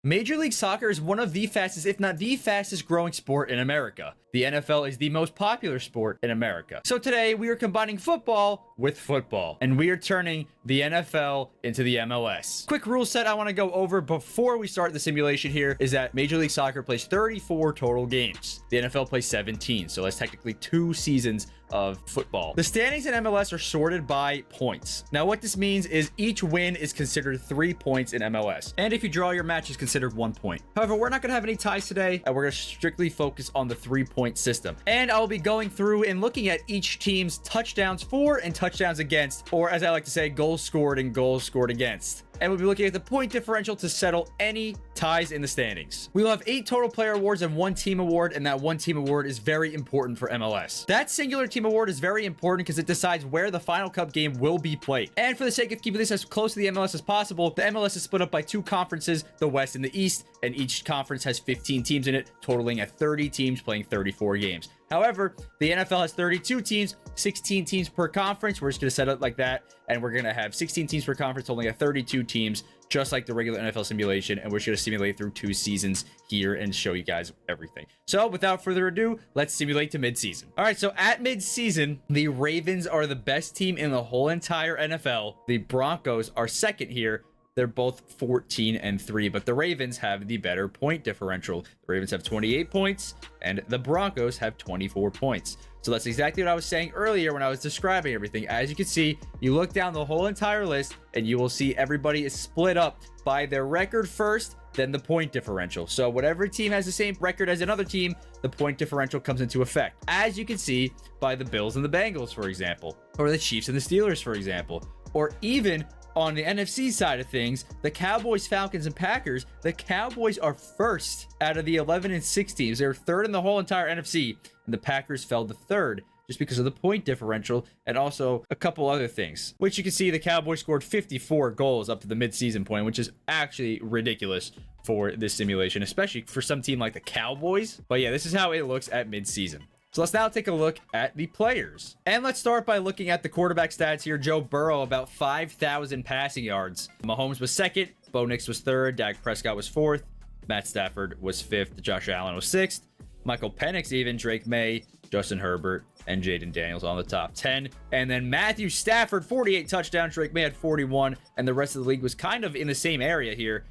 Major League Soccer is one of the fastest, if not the fastest growing sport in America. The NFL is the most popular sport in America. So today we are combining football with football, and we are turning the NFL into the MLS. Quick rule set I want to go over before we start the simulation here is that Major League Soccer plays 34 total games. The NFL plays 17, so that's technically 2 seasons of football. The standings in MLS are sorted by points. Now what this means is each win is considered 3 points in MLS, and if you draw your match is considered 1 point. However, we're not going to have any ties today, and we're going to strictly focus on the 3-point system. And I'll be going through and looking at each team's touchdowns for and touchdowns against, or as I like to say, goals scored and goals scored against. And we'll be looking at the point differential to settle any ties in the standings. We will have 8 total player awards and 1 team award, and that 1 team award is very important for MLS. That singular team award is very important because it decides where the final cup game will be played. And for the sake of keeping this as close to the MLS as possible, the MLS is split up by 2 conferences, the West and the East, and each conference has 15 teams in it, totaling at 30 teams playing 34 games. However, the NFL has 32 teams, 16 teams per conference. We're just going to set it like that, and we're going to have 16 teams per conference, only at 32 teams, just like the regular NFL simulation, and we're just going to simulate through 2 seasons here and show you guys everything. So without further ado, let's simulate to midseason. All right, so at midseason, the Ravens are the best team in the whole entire NFL. The Broncos are second here. They're both 14-3, but the Ravens have the better point differential. The Ravens have 28 points, and the Broncos have 24 points. So that's exactly what I was saying earlier when I was describing everything. As you can see, you look down the whole entire list, and you will see everybody is split up by their record first, then the point differential. So whatever team has the same record as another team, the point differential comes into effect. As you can see by the Bills and the Bengals, for example, or the Chiefs and the Steelers, for example, or even on the NFC side of things, the Cowboys, Falcons, and Packers, the Cowboys are first out of the 11 and 6 teams. They're third in the whole entire NFC, and the Packers fell to third just because of the point differential and also a couple other things, which you can see the Cowboys scored 54 goals up to the midseason point, which is actually ridiculous for this simulation, especially for some team like the Cowboys. But yeah, this is how it looks at midseason. So let's now take a look at the players. And let's start by looking at the quarterback stats here. Joe Burrow, about 5,000 passing yards. Mahomes was second. Bo Nix was third. Dak Prescott was fourth. Matt Stafford was fifth. Josh Allen was sixth. Michael Penix even. Drake May, Justin Herbert, and Jaden Daniels on the top 10. And then Matthew Stafford, 48 touchdowns. Drake May had 41. And the rest of the league was kind of in the same area here.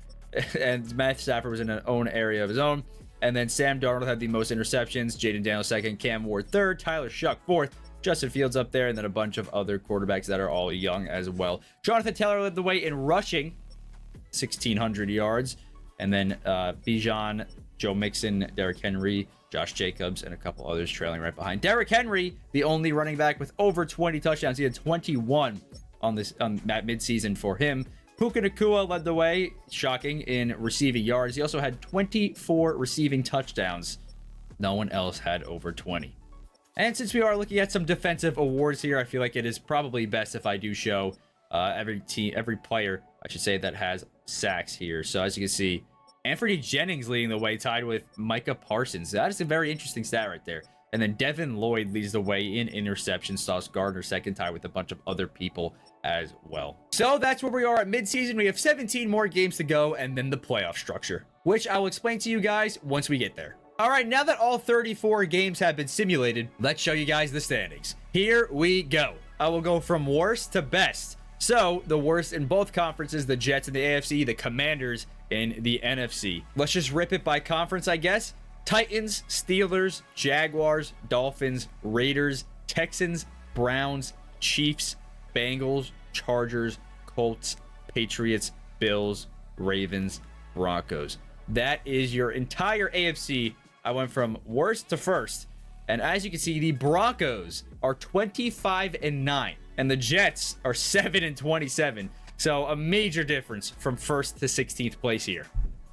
And Matthew Stafford was in an own area of his own. And then Sam Darnold had the most interceptions, Jaden Daniels second, Cam Ward third, Tyler Shuck fourth, Justin Fields up there, and then a bunch of other quarterbacks that are all young as well. Jonathan Taylor led the way in rushing, 1,600 yards. And then Bijan, Joe Mixon, Derrick Henry, Josh Jacobs, and a couple others trailing right behind. Derrick Henry, the only running back with over 20 touchdowns. He had 21 on that midseason for him. Puka Nacua led the way, shocking, in receiving yards. He also had 24 receiving touchdowns. No one else had over 20. And since we are looking at some defensive awards here, I feel like it is probably best if I do show every player, I should say, that has sacks here. So as you can see, Anthony Jennings leading the way, tied with Micah Parsons. That is a very interesting stat right there. And then Devin Lloyd leads the way in interceptions. Sauce Gardner second, tied with a bunch of other people as well. So that's where we are at midseason. We have 17 more games to go, and then the playoff structure, which I will explain to you guys once we get there. All right, now that all 34 games have been simulated, let's show you guys the standings. Here we go. I will go from worst to best. So the worst in both conferences, the Jets in the AFC, the Commanders in the NFC. Let's just rip it by conference, I guess. Titans, Steelers, Jaguars, Dolphins, Raiders, Texans, Browns, Chiefs, Bengals, Chargers, Colts, Patriots, Bills, Ravens, Broncos. That is your entire AFC. I went from worst to first. And as you can see, the Broncos are 25-9. And the Jets are 7-27. So a major difference from first to 16th place here.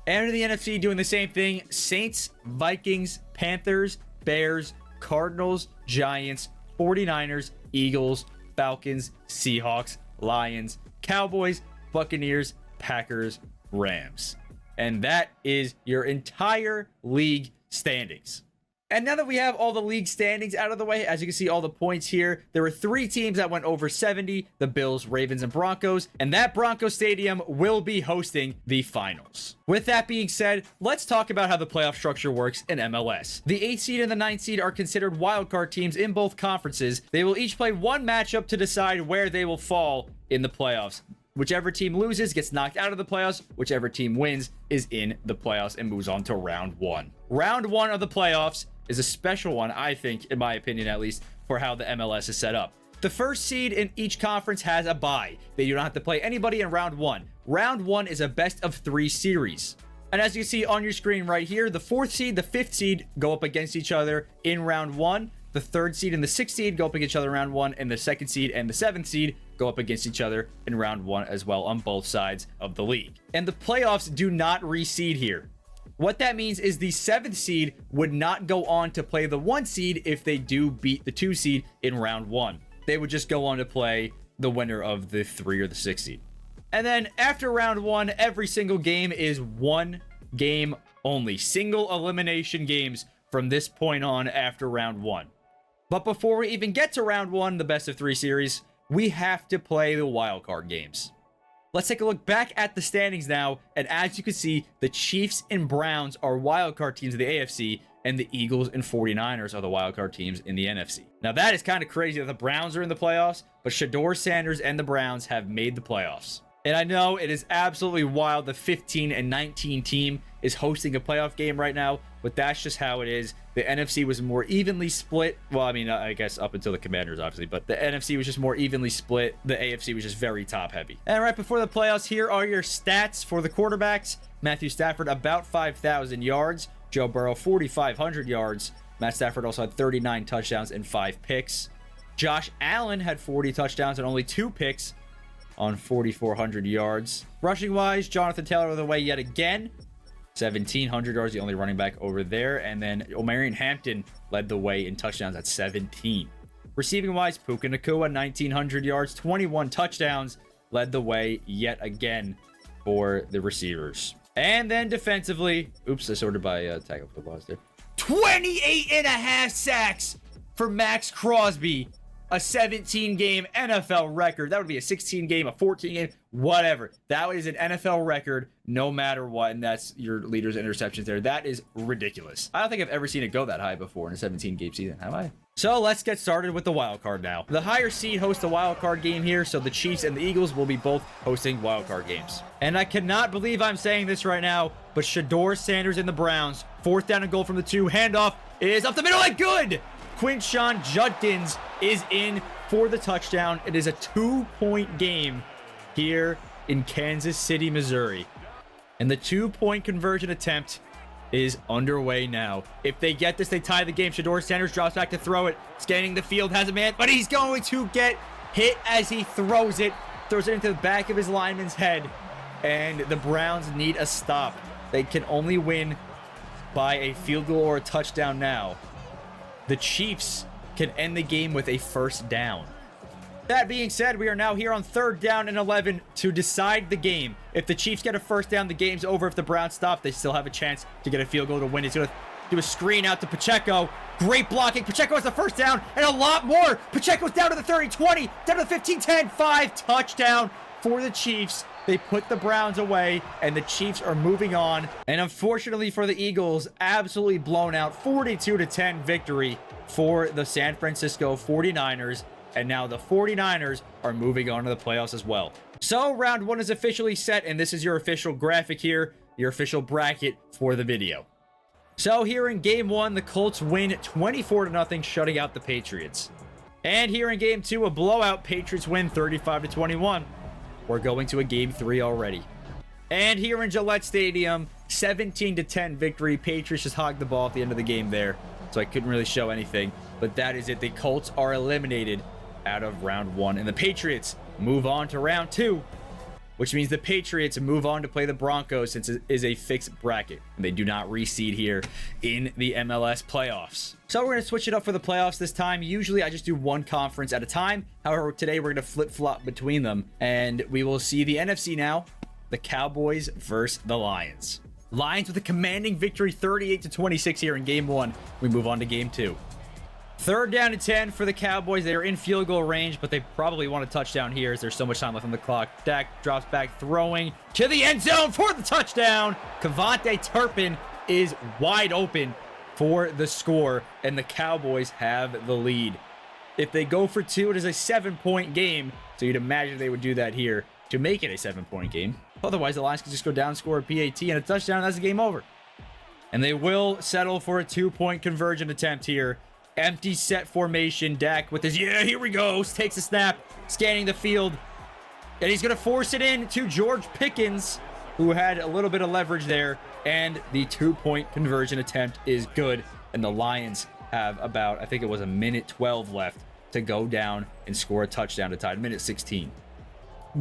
And in the NFC, doing the same thing, Saints, Vikings, Panthers, Bears, Cardinals, Giants, 49ers, Eagles, Falcons, Seahawks, Lions, Cowboys, Buccaneers, Packers, Rams. And that is your entire league standings. And now that we have all the league standings out of the way, as you can see all the points here, there were 3 teams that went over 70, the Bills, Ravens, and Broncos, and that Broncos Stadium will be hosting the finals. With that being said, let's talk about how the playoff structure works in MLS. The 8th seed and the 9th seed are considered wildcard teams in both conferences. They will each play one matchup to decide where they will fall in the playoffs. Whichever team loses gets knocked out of the playoffs. Whichever team wins is in the playoffs and moves on to round 1. Round 1 of the playoffs is a special one, I think, in my opinion at least, for how the MLS is set up. The first seed in each conference has a bye. They do not have to play anybody in round 1. Round 1 is a best of 3 series. And as you can see on your screen right here, the 4th seed, the 5th seed go up against each other in round 1. The 3rd seed and the 6th seed go up against each other in round 1, and the 2nd seed and the 7th seed go up against each other in round 1 as well on both sides of the league. And the playoffs do not reseed here. What that means is the 7th seed would not go on to play the 1 seed if they do beat the 2 seed in round 1. They would just go on to play the winner of the 3 or the 6 seed. And then after round 1, every single game is 1 game only. Single elimination games from this point on after round 1. But before we even get to round 1, the best of 3 series, we have to play the wildcard games. Let's take a look back at the standings now, and as you can see, the Chiefs and Browns are wildcard teams in the AFC, and the Eagles and 49ers are the wildcard teams in the NFC. Now that is kind of crazy that the Browns are in the playoffs, but Shedeur Sanders and the Browns have made the playoffs. And I know it is absolutely wild the 15 and 19 team is hosting a playoff game right now, but that's just how it is. The NFC was more evenly split. Well, I mean, I guess up until the Commanders, obviously, but the NFC was just more evenly split. The AFC was just very top heavy. And right before the playoffs, here are your stats for the quarterbacks. Matthew Stafford, about 5,000 yards. Joe Burrow, 4,500 yards. Matt Stafford also had 39 touchdowns and 5 picks. Josh Allen had 40 touchdowns and only 2 picks on 4,400 yards. Rushing wise, Jonathan Taylor the way yet again. 1,700 yards, the only running back over there. And then Omarion Hampton led the way in touchdowns at 17. Receiving wise, Puka Nacua, 1,900 yards, 21 touchdowns, led the way yet again for the receivers. And then defensively, oops, I sorted by tackle for loss there. 28.5 sacks for Max Crosby. A 17-game NFL record. That would be a 16-game, a 14-game, whatever. That is an NFL record no matter what, and that's your leaders' interceptions there. That is ridiculous. I don't think I've ever seen it go that high before in a 17-game season, have I? So let's get started with the wild card now. The higher seed hosts a wild card game here, so the Chiefs and the Eagles will be both hosting wild card games. And I cannot believe I'm saying this right now, but Shedeur Sanders and the Browns, 4th down and goal from the 2, handoff is up the middle and good! Quinshon Judkins is in for the touchdown. It is a 2-point game here in Kansas City, Missouri. And the 2-point conversion attempt is underway now. If they get this, they tie the game. Shedeur Sanders drops back to throw it. Scanning the field, has a man, but he's going to get hit as he throws it. Throws it into the back of his lineman's head. And the Browns need a stop. They can only win by a field goal or a touchdown now. The Chiefs can end the game with a 1st down. That being said, we are now here on 3rd down and 11 to decide the game. If the Chiefs get a 1st down, the game's over. If the Browns stop, they still have a chance to get a field goal to win. He's going to do a screen out to Pacheco. Great blocking. Pacheco has the 1st down and a lot more. Pacheco's down to the 30, 20, down to the 15, 10, 5. Touchdown for the Chiefs. They put the Browns away, and the Chiefs are moving on. And unfortunately for the Eagles, absolutely blown out 42-10 victory for the San Francisco 49ers. And now the 49ers are moving on to the playoffs as well. So round 1 is officially set, and this is your official graphic here, your official bracket for the video. So here in game 1, the Colts win 24-0, shutting out the Patriots. And here in game 2, a blowout, Patriots win 35-21. We're going to a game 3 already. And here in Gillette Stadium, 17-10 victory. Patriots just hogged the ball at the end of the game there, so I couldn't really show anything. But that is it. The Colts are eliminated out of round 1, and the Patriots move on to round 2, which means the Patriots move on to play the Broncos since it is a fixed bracket, and they do not reseed here in the MLS playoffs. So we're going to switch it up for the playoffs this time. Usually I just do one conference at a time. However, today we're going to flip-flop between them, and we will see the NFC now, the Cowboys versus the Lions. Lions with a commanding victory, 38-26 here in game 1. We move on to game 2. 3rd down and 10 for the Cowboys. They are in field goal range, but they probably want a touchdown here as there's so much time left on the clock. Dak drops back, throwing to the end zone for the touchdown. Kevontae Turpin is wide open for the score, and the Cowboys have the lead. If they go for 2, it is a 7-point game, so you'd imagine they would do that here to make it a 7-point game. Otherwise, the Lions can just go down, score a PAT, and a touchdown, and that's the game over. And they will settle for a 2-point conversion attempt here. Empty set formation. Dak with his, yeah, here we go. Takes a snap, scanning the field. And he's going to force it in to George Pickens, who had a little bit of leverage there. And the 2-point conversion attempt is good. And the Lions have about, I think it was a minute 12 left to go down and score a touchdown to tie. Minute 16.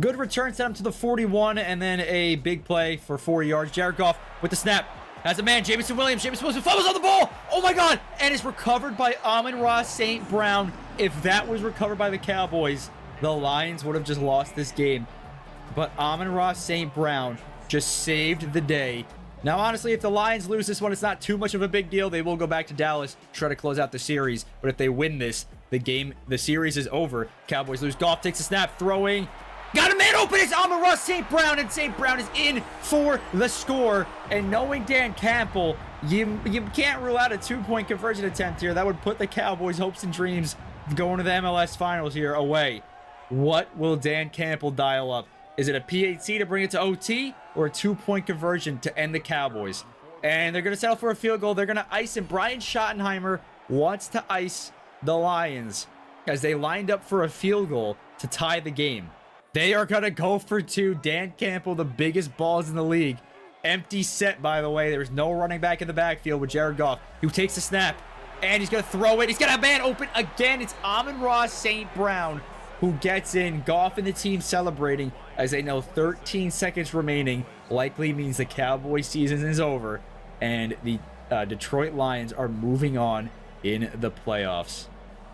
Good return, set him to the 41, and then a big play for 4 yards. Jared Goff with the snap. Has a man, Jameson Williams. Jameson Williams fumbles on the ball. Oh my God. And it's recovered by Amon-Ra St. Brown. If that was recovered by the Cowboys, the Lions would have just lost this game. But Amon-Ra St. Brown just saved the day. Now, honestly, if the Lions lose this one, it's not too much of a big deal. They will go back to Dallas, try to close out the series. But if they win this, the series is over. Cowboys lose. Goff takes a snap, throwing. Got a man open. It's Amon-Ra St. Brown, and St. Brown is in for the score. And knowing Dan Campbell, you can't rule out a 2-point conversion attempt here. That would put the Cowboys' hopes and dreams of going to the MLS Finals here away. What will Dan Campbell dial up? Is it a PAT to bring it to OT, or a 2-point conversion to end the Cowboys? And they're going to settle for a field goal. They're going to ice him. Brian Schottenheimer wants to ice the Lions as they lined up for a field goal to tie the game. They are going to go for 2. Dan Campbell, the biggest balls in the league. Empty set, by the way. There's no running back in the backfield with Jared Goff, who takes the snap, and he's going to throw it. He's got a man open again. It's Amon-Ra St. Brown who gets in. Goff and the team celebrating as they know 13 seconds remaining likely means the Cowboys season is over, and the Detroit Lions are moving on in the playoffs,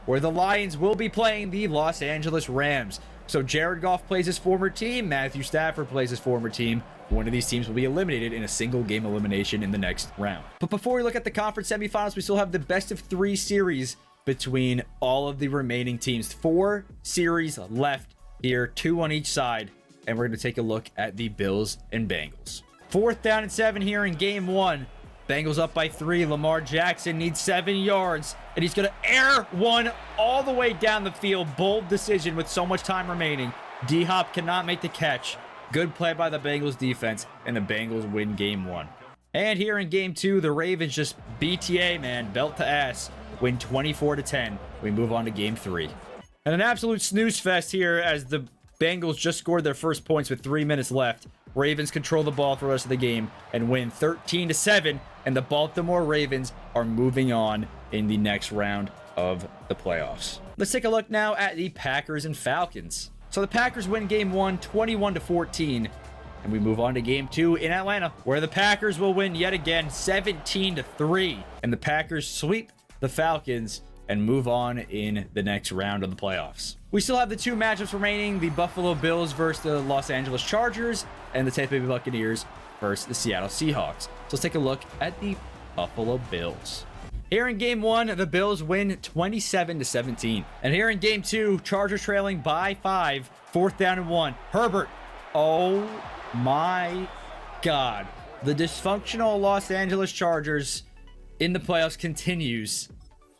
where the Lions will be playing the Los Angeles Rams. So Jared Goff plays his former team. Matthew Stafford plays his former team. One of these teams will be eliminated in a single game elimination in the next round. But before we look at the conference semifinals, we still have the best of 3 series between all of the remaining teams. 4 series left here, 2 on each side. And we're going to take a look at the Bills and Bengals. 4th down and 7 here in game 1. Bengals up by 3. Lamar Jackson needs 7 yards, and he's going to air one all the way down the field. Bold decision with so much time remaining. D-Hop cannot make the catch. Good play by the Bengals defense, and the Bengals win game 1. And here in game 2, the Ravens just BTA, man, belt to ass, win 24-10. We move on to game 3. And an absolute snooze fest here as the Bengals just scored their first points with 3 minutes left. Ravens control the ball for the rest of the game and win 13-7, and the Baltimore Ravens are moving on in the next round of the playoffs. Let's take a look now at the Packers and Falcons. So the Packers win game 1 21-14, and we move on to game 2 in Atlanta, where the Packers will win yet again 17-3, and the Packers sweep the Falcons and move on in the next round of the playoffs. We still have the 2 matchups remaining, the Buffalo Bills versus the Los Angeles Chargers, and the Tampa Bay Buccaneers versus the Seattle Seahawks. So let's take a look at the Buffalo Bills. Here in game 1, the Bills win 27-17. And here in game 2, Chargers trailing by 5, 4th down and 1. Herbert. Oh my God. The dysfunctional Los Angeles Chargers in the playoffs continues,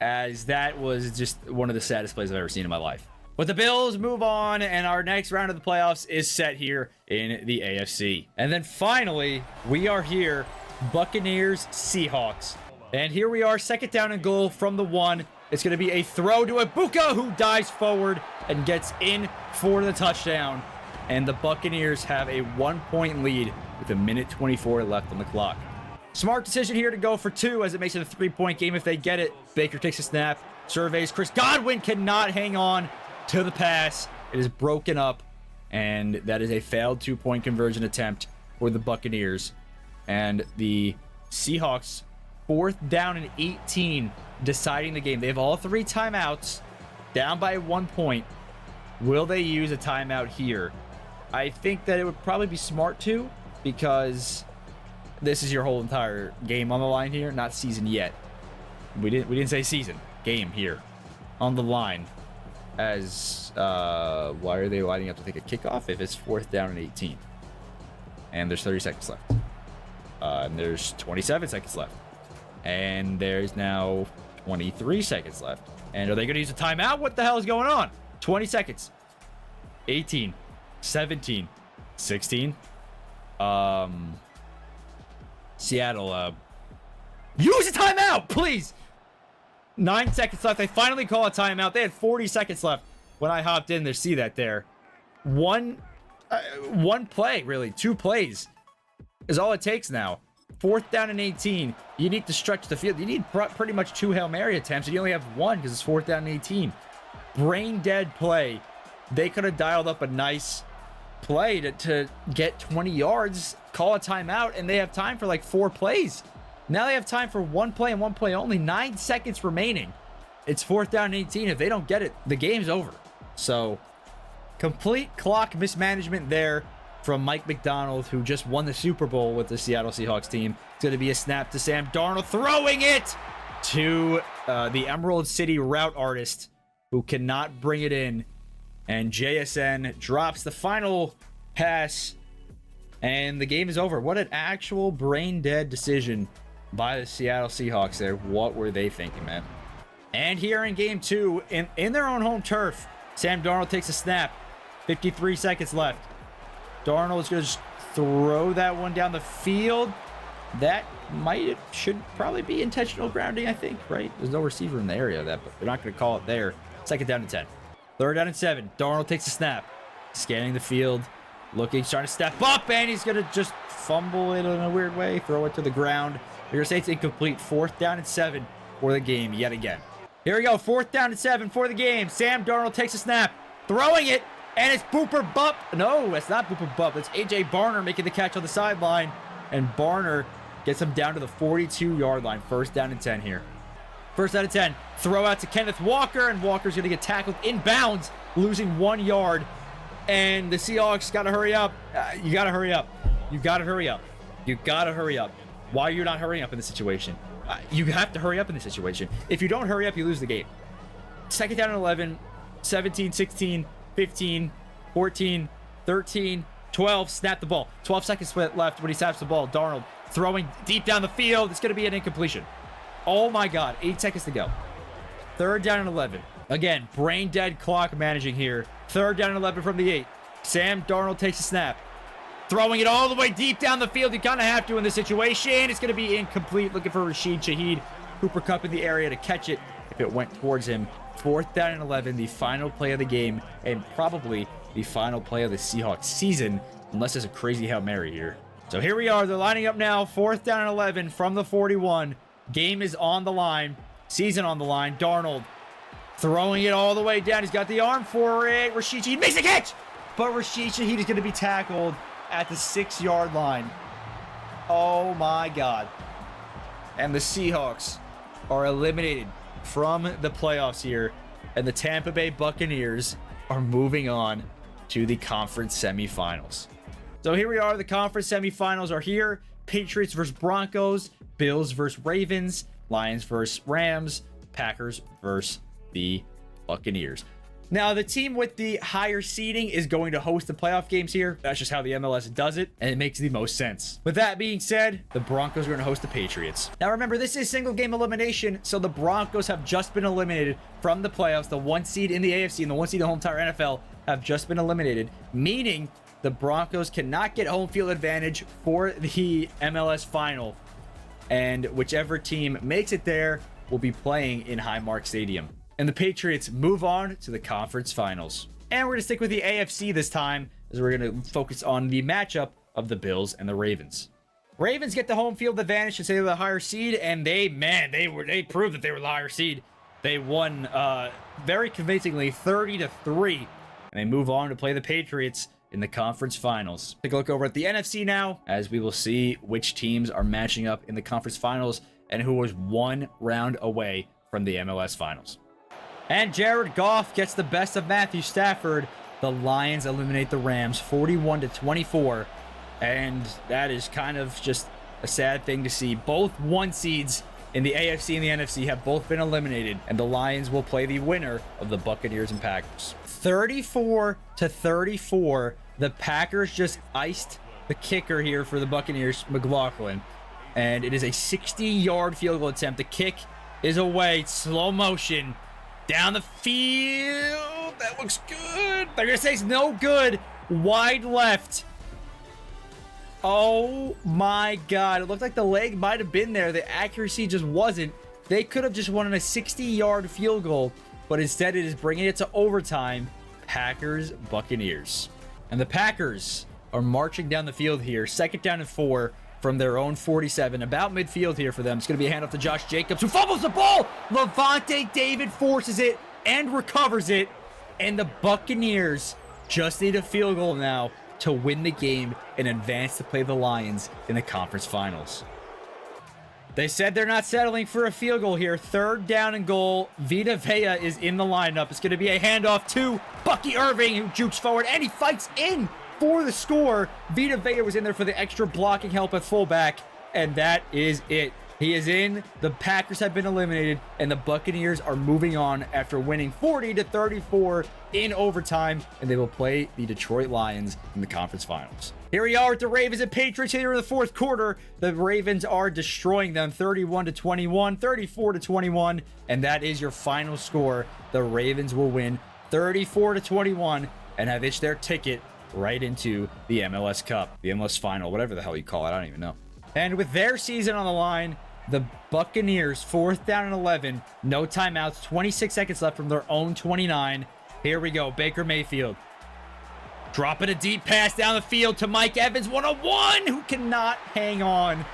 as that was just one of the saddest plays I've ever seen in my life. But the Bills move on, and our next round of the playoffs is set here in the AFC. And then finally, we are here, Buccaneers, Seahawks. And here we are, 2nd down and goal from the 1. It's going to be a throw to Ibuka, who dives forward and gets in for the touchdown. And the Buccaneers have a 1-point lead with a minute 24 left on the clock. Smart decision here to go for 2, as it makes it a 3-point game if they get it. Baker takes a snap, surveys. Chris Godwin cannot hang on to the pass. It is broken up, and that is a failed 2-point conversion attempt for the Buccaneers. And the Seahawks, 4th down and 18, deciding the game. They have all 3 timeouts, down by 1 point. Will they use a timeout here? I think that it would probably be smart to, because this is your whole entire game on the line here, not season yet. We didn't say season. Game here on the line. As why are they lining up to take a kickoff if it's 4th down and 18? And there's 30 seconds left. And there's 27 seconds left. And there's now 23 seconds left. And are they going to use a timeout? What the hell is going on? 20 seconds. 18. 17. 16. Seattle, use a timeout, please. 9 seconds left. They finally call a timeout. They had 40 seconds left when I hopped in to see that there. One play, really. 2 plays is all it takes now. 4th down and 18. You need to stretch the field. You need pretty much 2 Hail Mary attempts, and you only have 1 because it's 4th down and 18. Brain dead play. They could have dialed up a nice play to get 20 yards, call a timeout, and they have time for like 4 plays. Now they have time for 1 play and 1 play only. 9 seconds remaining. It's 4th down and 18. If they don't get it, the game's over. So, complete clock mismanagement there from Mike McDonald, who just won the Super Bowl with the Seattle Seahawks team. It's going to be a snap to Sam Darnold, throwing it to the Emerald City route artist, who cannot bring it in. And JSN drops the final pass, and the game is over. What an actual brain-dead decision by the Seattle Seahawks there. What were they thinking, man? And here in game 2, in their own home turf, Sam Darnold takes a snap. 53 seconds left. Darnold's going to just throw that one down the field. That should probably be intentional grounding, I think, right? There's no receiver in the area of that, but they're not going to call it there. 2nd down and 10. 3rd down and 7. Darnold takes a snap. Scanning the field. Looking, trying to step up, and he's going to just fumble it in a weird way. Throw it to the ground. They're going to say it's incomplete. 4th down and 7 for the game yet again. Here we go. 4th down and 7 for the game. Sam Darnold takes a snap. Throwing it, and it's Booper Bump. No, it's not Booper Bump. It's A.J. Barner making the catch on the sideline. And Barner gets him down to the 42-yard line. 1st down and 10 here. 1st down and 10. Throw out to Kenneth Walker, and Walker's going to get tackled inbounds, losing 1 yard. And the Seahawks got to hurry up. You got to hurry up. You got to hurry up. You got to hurry up. Why are you not hurrying up in this situation? You have to hurry up in this situation. If you don't hurry up, you lose the game. 2nd down and 11. 17, 16, 15, 14, 13, 12. Snap the ball. 12 seconds left when he snaps the ball. Darnold throwing deep down the field. It's going to be an incompletion. Oh my God. 8 seconds to go. 3rd down and 11. Again, brain dead clock managing here. 3rd down and 11 from the 8. Sam Darnold takes a snap. Throwing it all the way deep down the field. You kind of have to in this situation. It's going to be incomplete. Looking for Rashid Shaheed. Cooper Kupp in the area to catch it if it went towards him. 4th down and 11. The final play of the game. And probably the final play of the Seahawks season. Unless there's a crazy Hail Mary here. So here we are. They're lining up now. 4th down and 11 from the 41. Game is on the line. Season on the line. Darnold throwing it all the way down. He's got the arm for it. Rashid Shaheed makes a catch. But Rashid Shaheed is going to be tackled at the 6-yard line. Oh my God. And the Seahawks are eliminated from the playoffs here. And the Tampa Bay Buccaneers are moving on to the conference semifinals. So here we are. The conference semifinals are here. Patriots versus Broncos. Bills versus Ravens. Lions versus Rams. Packers versus the Buccaneers. Now, the team with the higher seeding is going to host the playoff games here. That's just how the MLS does it, and it makes the most sense. With that being said, the Broncos are going to host the Patriots. Now, remember, this is single game elimination, so the Broncos have just been eliminated from the playoffs. The 1 seed in the AFC and the 1 seed in the whole entire NFL have just been eliminated, meaning the Broncos cannot get home field advantage for the MLS final. And whichever team makes it there will be playing in Highmark Stadium. And the Patriots move on to the conference finals. And we're going to stick with the AFC this time, as we're going to focus on the matchup of the Bills and the Ravens. Ravens get the home field advantage to say they're the higher seed, and they proved that they were the higher seed. They won very convincingly 30-3, and they move on to play the Patriots in the conference finals. Take a look over at the NFC now, as we will see which teams are matching up in the conference finals and who was 1 round away from the MLS finals. And Jared Goff gets the best of Matthew Stafford. The Lions eliminate the Rams 41-24. And that is kind of just a sad thing to see. Both 1 seeds in the AFC and the NFC have both been eliminated, and the Lions will play the winner of the Buccaneers and Packers. 34-34. The Packers just iced the kicker here for the Buccaneers, McLaughlin, and it is a 60-yard field goal attempt. The kick is away, slow motion, down the field. That looks good. They're going to say it's no good. Wide left. Oh my God. It looked like the leg might have been there. The accuracy just wasn't. They could have just won on a 60-yard field goal, but instead it is bringing it to overtime. Packers, Buccaneers. And the Packers are marching down the field here. 2nd down and 4 from their own 47. About midfield here for them. It's going to be a handoff to Josh Jacobs, who fumbles the ball. Levante David forces it and recovers it. And the Buccaneers just need a field goal now to win the game and advance to play the Lions in the conference finals. They said they're not settling for a field goal here. 3rd down and goal. Vita Vea is in the lineup. It's going to be a handoff to Bucky Irving, who jukes forward, and he fights in for the score. Vita Vea was in there for the extra blocking help at fullback, and that is it. He is in. The Packers have been eliminated, and the Buccaneers are moving on after winning 40-34 in overtime, and they will play the Detroit Lions in the conference finals. Here we are with the Ravens and Patriots here in the 4th quarter. The Ravens are destroying them 31-21, 34-21, and that is your final score. The Ravens will win 34-21 and have itched their ticket right into the MLS Cup, the MLS Final, whatever the hell you call it. I don't even know. And with their season on the line, the Buccaneers, 4th down and 11, no timeouts, 26 seconds left from their own 29. Here we go, Baker Mayfield. Dropping a deep pass down the field to Mike Evans, 1-on-1, who cannot hang on.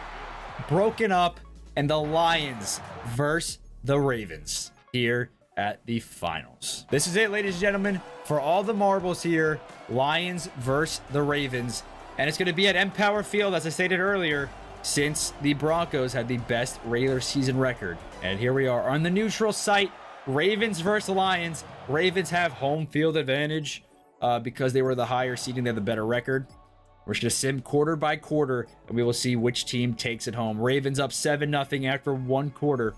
Broken up, and the Lions versus the Ravens here at the finals. This is it, ladies and gentlemen, for all the marbles here. Lions versus the Ravens, and it's going to be at Empower Field, as I stated earlier, since the Broncos had the best regular season record. And here we are on the neutral site. Ravens versus Lions. Ravens have home field advantage because they were the higher seeding. They have the better record. We're just going to sim quarter by quarter, and we will see which team takes it home. Ravens up 7-0 after 1 quarter.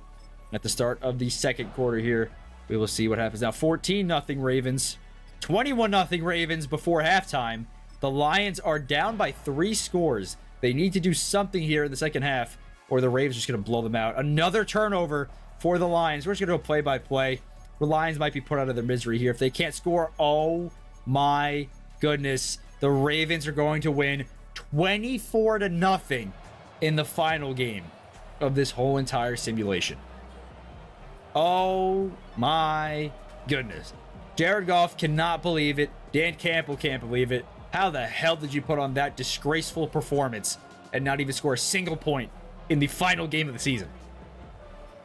At the start of the 2nd quarter here, we will see what happens. Now 14-0 Ravens. 21-0 Ravens before halftime. The Lions are down by 3 scores. They need to do something here in the 2nd half, or the Ravens are just going to blow them out. Another turnover for the Lions. We're just going to go play-by-play. The Lions might be put out of their misery here if they can't score. Oh my goodness. The Ravens are going to win 24-0 in the final game of this whole entire simulation. Oh my goodness. Jared Goff cannot believe it. Dan Campbell can't believe it. How the hell did you put on that disgraceful performance and not even score a single point in the final game of the season?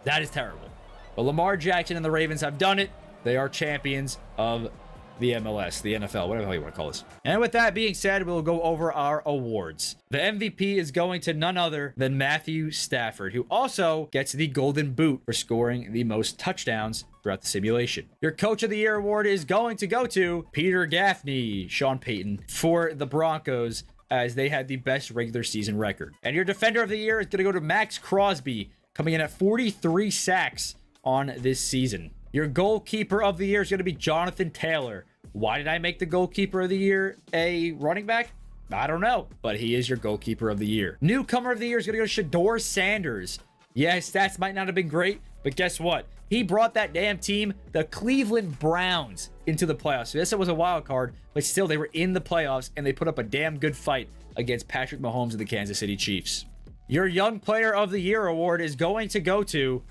That is terrible. But Lamar Jackson and the Ravens have done it. They are champions of the MLS, the NFL, whatever the hell you want to call this. And with that being said, we'll go over our awards. The MVP is going to none other than Matthew Stafford, who also gets the Golden Boot for scoring the most touchdowns throughout the simulation. Your Coach of the Year award is going to go to Peter Gaffney, Sean Payton, for the Broncos, as they had the best regular season record. And your Defender of the Year is going to go to Max Crosby, coming in at 43 sacks on this season. Your Goalkeeper of the Year is going to be Jonathan Taylor. Why did I make the Goalkeeper of the Year a running back? I don't know, but he is your Goalkeeper of the Year. Newcomer of the Year is going to go to Shedeur Sanders. Yeah, his stats might not have been great, but guess what? He brought that damn team, the Cleveland Browns, into the playoffs. So yes, it was a wild card, but still, they were in the playoffs, and they put up a damn good fight against Patrick Mahomes and the Kansas City Chiefs. Your Young Player of the Year award is going to go to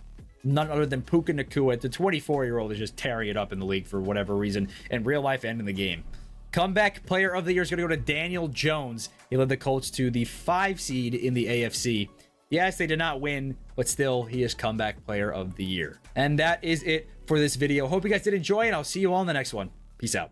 none other than Puka Nacua. The 24-year-old is just tearing it up in the league for whatever reason, in real life and in the game. Comeback Player of the Year is going to go to Daniel Jones. He led the Colts to the 5 seed in the AFC. Yes, they did not win, but still, he is Comeback Player of the Year. And that is it for this video. Hope you guys did enjoy, and I'll see you all in the next one. Peace out.